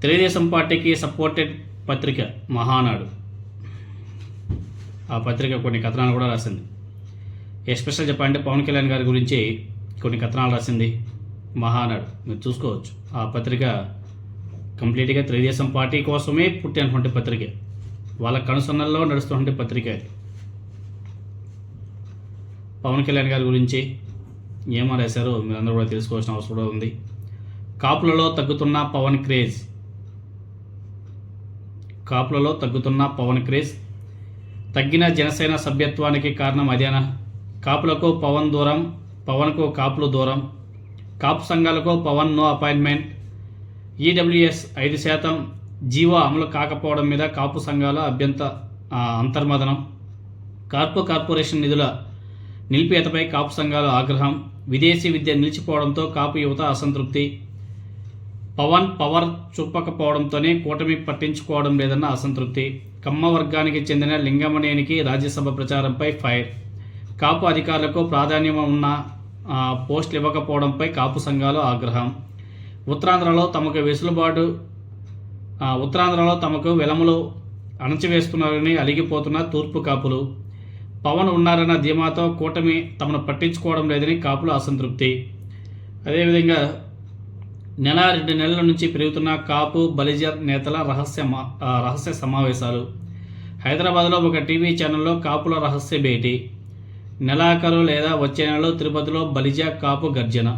తెలుగుదేశం పార్టీకి సపోర్టెడ్ పత్రిక మహానాడు. ఆ పత్రిక కొన్ని కథనాలు కూడా రాసింది. ఎస్పెషల్ చెప్పాలంటే పవన్ కళ్యాణ్ గారి గురించి కొన్ని కథనాలు రాసింది మహానాడు. మీరు చూసుకోవచ్చు. ఆ పత్రిక కంప్లీట్గా తెలుగుదేశం పార్టీ కోసమే పుట్టినటువంటి పత్రిక, వాళ్ళ కనుసన్నల్లో నడుస్తున్నటువంటి పత్రిక అది. పవన్ కళ్యాణ్ గారి గురించి ఏమో రాశారో మీరందరూ కూడా తెలుసుకోవాల్సిన అవసరం కూడా ఉంది. కాపులలో తగ్గుతున్న పవన్ క్రేజ్. కాపులలో తగ్గుతున్న పవన్ క్రేజ్. తగ్గిన జనసేన సభ్యత్వానికి కారణం అదేనా? కాపులకు పవన్ దూరం, పవన్కు కాపులు దూరం. కాపు సంఘాలకు Pawan no appointment. EWS 5% GO అమలు కాకపోవడం మీద కాపు సంఘాల అంతర్మదనం. కార్పొరేషన్ నిధుల నిలిపేతపై కాపు సంఘాల ఆగ్రహం. విదేశీ విద్య నిలిచిపోవడంతో కాపు యువత అసంతృప్తి. పవన్ పవర్ చూపకపోవడంతోనే కూటమి పట్టించుకోవడం లేదన్న అసంతృప్తి. కమ్మ వర్గానికి చెందిన లింగమనేనికి రాజ్యసభ ప్రచారంపై ఫైర్. కాపు అధికారులకు ప్రాధాన్యం ఉన్న పోస్టులు ఇవ్వకపోవడంపై కాపు సంఘాలు ఆగ్రహం. ఉత్తరాంధ్రలో తమకు వెలములు అణచివేస్తున్నారని అలిగిపోతున్న తూర్పు కాపులు. పవన్ ఉన్నారన్న ధీమాతో కూటమి తమను పట్టించుకోవడం లేదని కాపుల అసంతృప్తి. అదేవిధంగా 2 నెలల నుంచి పెరుగుతున్న కాపు బలిజ నేతల రహస్య సమావేశాలు. హైదరాబాద్లో ఒక టీవీ ఛానల్లో కాపుల రహస్య భేటీ. నెలాఖరు లేదా వచ్చే నెలలో తిరుపతిలో బలిజ కాపు గర్జన.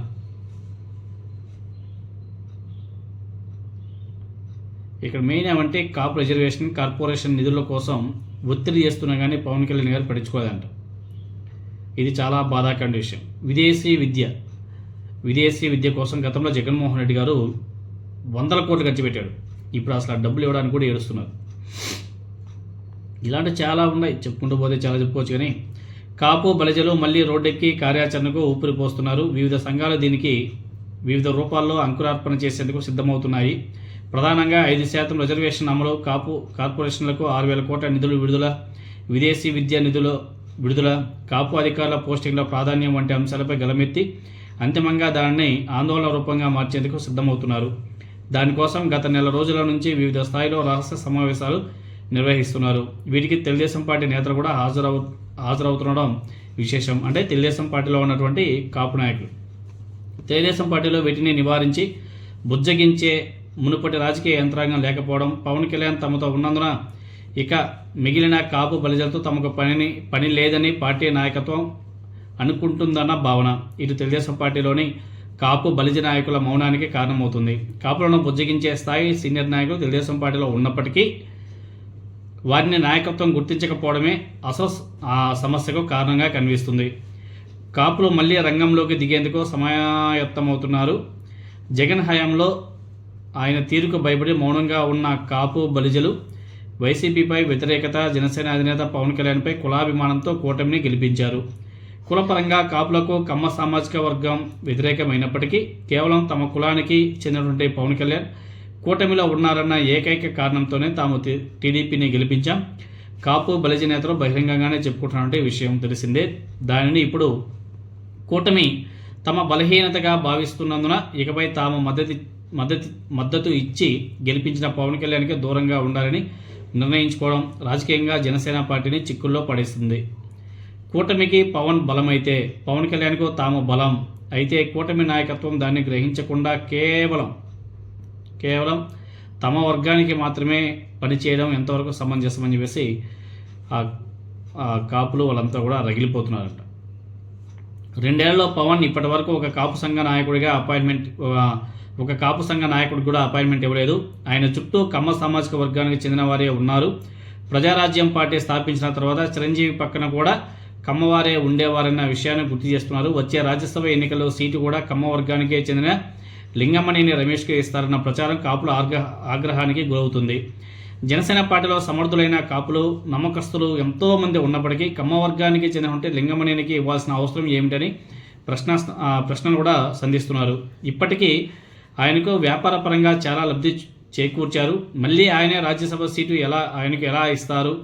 ఇక్కడ మెయిన్ ఏమంటే కాపు రిజర్వేషన్ కార్పొరేషన్ నిధుల కోసం ఒత్తిడి చేస్తున్నా కానీ పవన్ కళ్యాణ్ గారు పట్టించుకోదంట. ఇది చాలా బాధాకరమైన విషయం. విదేశీ విద్య కోసం గతంలో జగన్మోహన్ రెడ్డి గారు 100 కోట్లు ఖర్చు పెట్టాడు. ఇప్పుడు అసలు ఆ డబ్బులు ఇవ్వడానికి కూడా ఏడుస్తున్నారు. ఇలాంటి చాలా ఉన్నాయి, చెప్పుకుంటూ పోతే చాలా చెప్పుకోవచ్చు. కానీ కాపు బలిజలు మళ్ళీ రోడ్డెక్కి కార్యాచరణకు ఊపిరి పోస్తున్నారు. వివిధ సంఘాలు దీనికి వివిధ రూపాల్లో అంకురార్పణ చేసేందుకు సిద్ధమవుతున్నాయి. ప్రధానంగా 5% రిజర్వేషన్ అమలు, కాపు కార్పొరేషన్లకు 6,000 కోట్ల నిధులు విడుదల, విదేశీ విద్య నిధుల విడుదల, కాపు అధికారుల పోస్టింగ్ల ప్రాధాన్యం వంటి అంశాలపై గలమెత్తి అంతిమంగా దానిని ఆందోళన రూపంగా మార్చేందుకు సిద్ధమవుతున్నారు. దానికోసం గత నెల రోజుల నుంచి వివిధ స్థాయిలో రహస్య సమావేశాలు నిర్వహిస్తున్నారు. వీటికి తెలుగుదేశం పార్టీ నేతలు కూడా హాజరవుతుండడం విశేషం. అంటే తెలుగుదేశం పార్టీలో ఉన్నటువంటి కాపు నాయకులు తెలుగుదేశం పార్టీలో వీటిని నివారించి బుజ్జగించే మునుపటి రాజకీయ యంత్రాంగం లేకపోవడం, పవన్ కళ్యాణ్ తమతో ఉన్నందున ఇక మిగిలిన కాపు బలిజలతో తమకు పని లేదని పార్టీ నాయకత్వం అనుకుంటుందన్న భావన. ఇటు తెలుగుదేశం పార్టీలోని కాపు బలిజ నాయకుల మౌనానికి కారణమవుతుంది. కాపులను బుజ్జగించే స్థాయి సీనియర్ నాయకులు తెలుగుదేశం పార్టీలో ఉన్నప్పటికీ వారిని నాయకత్వం గుర్తించకపోవడమే అసలు ఆ సమస్యకు కారణంగా కనిపిస్తుంది. కాపులు మళ్ళీ రంగంలోకి దిగేందుకు సమాయత్తమవుతున్నారు. జగన్ హయాంలో ఆయన తీరుకు భయపడి మౌనంగా ఉన్న కాపు బలిజలు వైసీపీపై వ్యతిరేకత, జనసేన అధినేత పవన్ కళ్యాణ్పై కులాభిమానంతో కూటమిని గెలిపించారు. కులపరంగా కాపులకు కమ్మ సామాజిక వర్గం వ్యతిరేకమైనప్పటికీ కేవలం తమ కులానికి చెందినటువంటి పవన్ కళ్యాణ్ కూటమిలో ఉన్నారన్న ఏకైక కారణంతోనే తాము టీడీపీని గెలిపించాం. కాపు బలిజ నేతలు బహిరంగంగానే చెప్పుకుంటున్నటువంటి విషయం తెలిసిందే. దానిని ఇప్పుడు కూటమి తమ బలహీనతగా భావిస్తున్నందున ఇకపై తాము మద్దతు ఇచ్చి గెలిపించిన పవన్ కళ్యాణ్కి దూరంగా ఉండాలని నిర్ణయించుకోవడం రాజకీయంగా జనసేన పార్టీని చిక్కుల్లో పడేస్తుంది. కూటమికి పవన్ బలమైతే పవన్ కళ్యాణ్కు తాము బలం అయితే కూటమి నాయకత్వం దాన్ని గ్రహించకుండా కేవలం తమ వర్గానికి మాత్రమే పనిచేయడం ఎంతవరకు సమంజసమని చెప్పేసి ఆ కాపులు వాళ్ళంతా కూడా రగిలిపోతున్నారంట. 2 ఏళ్లలో పవన్ ఇప్పటి వరకు ఒక కాపు సంఘ నాయకుడికి కూడా అపాయింట్మెంట్ ఇవ్వలేదు. ఆయన చుట్టూ కమ్మ సామాజిక వర్గానికి చెందిన వారే ఉన్నారు. ప్రజారాజ్యం పార్టీ స్థాపించిన తర్వాత చిరంజీవి పక్కన కూడా కమ్మవారే ఉండేవారన్న విషయాన్ని గుర్తు చేస్తున్నారు. వచ్చే రాజ్యసభ ఎన్నికల్లో సీటు కూడా కమ్మ వర్గానికే చెందిన లింగమనేని రమేష్కి ఇస్తారన్న ప్రచారం కాపుల ఆగ్రహానికి గురవుతుంది. జనసేన పార్టీలో సమర్థులైన కాపులు, నమ్మకస్తులు ఎంతోమంది ఉన్నప్పటికీ కమ్మ వర్గానికి చెందిన లింగమనేనికి ఇవ్వాల్సిన అవసరం ఏమిటని ప్రశ్నలు కూడా సంధిస్తున్నారు. ఇప్పటికీ ఆయనకు వ్యాపారపరంగా చాలా లబ్ధి చేకూర్చారు. మళ్ళీ ఆయనే రాజ్యసభ సీటు ఆయనకు ఎలా ఇస్తారు?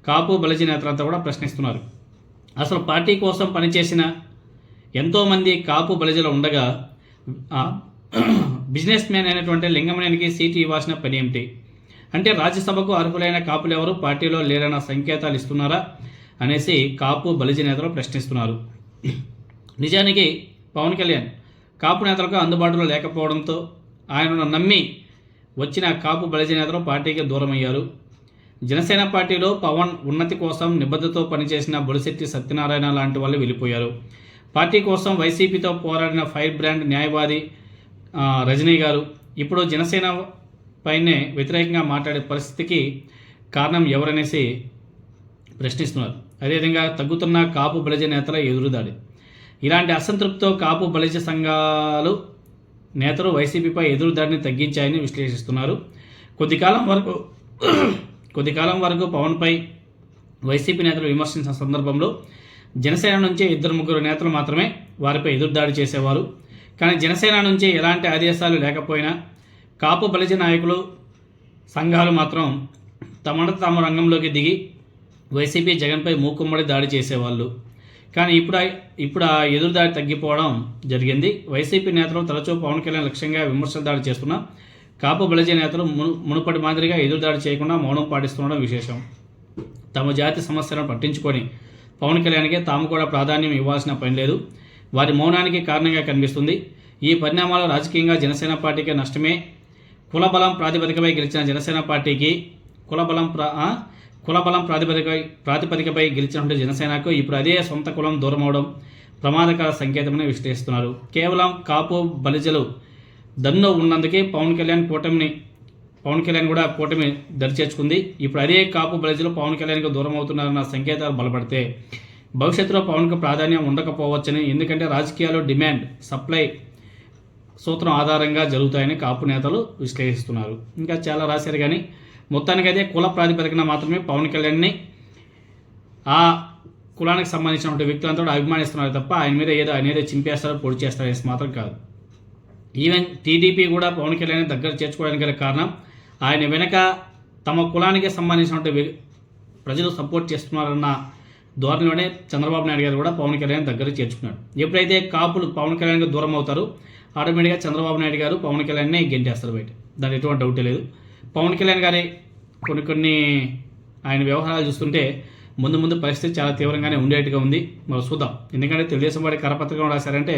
కాపు బలిజ నేతలంతా కూడా ప్రశ్నిస్తున్నారు. అసలు పార్టీ కోసం పనిచేసిన ఎంతోమంది కాపు బలిజలు ఉండగా బిజినెస్ మ్యాన్ అయినటువంటి లింగమనేనికి సీటు ఇవ్వాల్సిన పని ఏమిటి? అంటే రాజ్యసభకు అర్హులైన కాపులు ఎవరు పార్టీలో లేరన్న సంకేతాలు ఇస్తున్నారా అనేసి కాపు బలిజ నేతలు ప్రశ్నిస్తున్నారు. నిజానికి పవన్ కళ్యాణ్ కాపు నేతలకు అందుబాటులో లేకపోవడంతో ఆయనను నమ్మి వచ్చిన కాపు బలిజ నేతలు పార్టీకి దూరమయ్యారు. జనసేన పార్టీలో పవన్ ఉన్నతి కోసం నిబద్ధతతో పనిచేసిన బొలిశెట్టి సత్యనారాయణ లాంటి వాళ్ళు వెళ్ళిపోయారు. పార్టీ కోసం వైసీపీతో పోరాడిన ఫైర్ బ్రాండ్ న్యాయవాది రజనీ గారు ఇప్పుడు జనసేన పైనే వ్యతిరేకంగా మాట్లాడే పరిస్థితికి కారణం ఎవరనేసి ప్రశ్నిస్తున్నారు. అదేవిధంగా తగ్గుతున్న కాపు బలిజ నేతల ఎదురుదాడి. ఇలాంటి అసంతృప్తితో కాపు బలిజ సంఘాలు నేతలు వైసీపీపై ఎదురుదాడిని తగ్గించాయని విశ్లేషిస్తున్నారు. కొద్ది కాలం వరకు పవన్పై వైసీపీ నేతలు విమర్శించిన సందర్భంలో జనసేన నుంచి 2-3 నేతలు మాత్రమే వారిపై ఎదురుదాడి చేసేవారు. కానీ జనసేన నుంచి ఎలాంటి ఆదేశాలు లేకపోయినా కాపు బలిజ నాయకులు సంఘాలు మాత్రం తమంత తాము రంగంలోకి దిగి వైసీపీ జగన్పై మూకుమ్మడి దాడి చేసేవాళ్ళు. కానీ ఇప్పుడు ఆ ఎదురుదాడి తగ్గిపోవడం జరిగింది. వైసీపీ నేతలు తరచూ పవన్ కళ్యాణ్ లక్ష్యంగా విమర్శల దాడి చేస్తున్న కాపు బలిజ నేతలు మునుపటి మాదిరిగా ఎదురుదాడి చేయకుండా మౌనం పాటిస్తుండడం విశేషం. తమ జాతి సమస్యలను పట్టించుకొని పవన్ కళ్యాణ్కే తాము కూడా ప్రాధాన్యం ఇవ్వాల్సిన పని లేదు. వారి మౌనానికి కారణంగా కనిపిస్తుంది. ఈ పరిణామాలు రాజకీయంగా జనసేన పార్టీకి నష్టమే. కులబలం ప్రాతిపదికపై గెలిచిన జనసేన పార్టీకి కులబలం ప్రాతిపదికపై గెలిచినటువంటి జనసేనకు ఇప్పుడు అదే సొంత కులం దూరమవడం ప్రమాదకర సంకేతమని విశ్లేషిస్తున్నారు. కేవలం కాపు బలిజలు దన్ను ఉన్నందుకే పవన్ కళ్యాణ్ కూడా కూటమి దరిచేర్చుకుంది. ఇప్పుడు అదే కాపు బలిజలు పవన్ కళ్యాణ్కి దూరం అవుతున్నారన్న సంకేతాలు బలపడితే భవిష్యత్తులో పవన్కు ప్రాధాన్యం ఉండకపోవచ్చని, ఎందుకంటే రాజకీయాలు డిమాండ్ సప్లై సూత్రం ఆధారంగా జరుగుతాయని కాపు నేతలు విశ్లేషిస్తున్నారు. ఇంకా చాలా రాశారు. కానీ మొత్తానికైతే కుల ప్రాతిపదికన మాత్రమే పవన్ కళ్యాణ్ని ఆ కులానికి సంబంధించినటువంటి వ్యక్తులంతా కూడా అభిమానిస్తున్నారు తప్ప ఆయన మీద ఏదో చింపేస్తారో పొడి చేస్తారో అనేసి మాత్రం కాదు. ఈవెన్ టీడీపీ కూడా పవన్ కళ్యాణ్ దగ్గర చేర్చుకోవడానికి గల కారణం ఆయన వెనక తమ కులానికి సంబంధించినటువంటి ప్రజలు సపోర్ట్ చేస్తున్నారన్న ధోరణిలోనే చంద్రబాబు నాయుడు గారు కూడా పవన్ కళ్యాణ్ దగ్గర చేర్చుకున్నాడు. ఎప్పుడైతే కాపులు పవన్ కళ్యాణ్కి దూరం అవుతారో ఆటోమేటిక్గా చంద్రబాబు నాయుడు గారు పవన్ కళ్యాణ్ని గెంటేస్తారు బయట. దాని ఎటువంటి డౌటే లేదు. పవన్ కళ్యాణ్ గారి కొన్ని ఆయన వ్యవహారాలు చూస్తుంటే ముందు పరిస్థితి చాలా తీవ్రంగానే ఉండేట్టుగా ఉంది. మరి చూద్దాం. ఎందుకంటే తెలుగుదేశం వాడి కరపత్రికలు రాశారంటే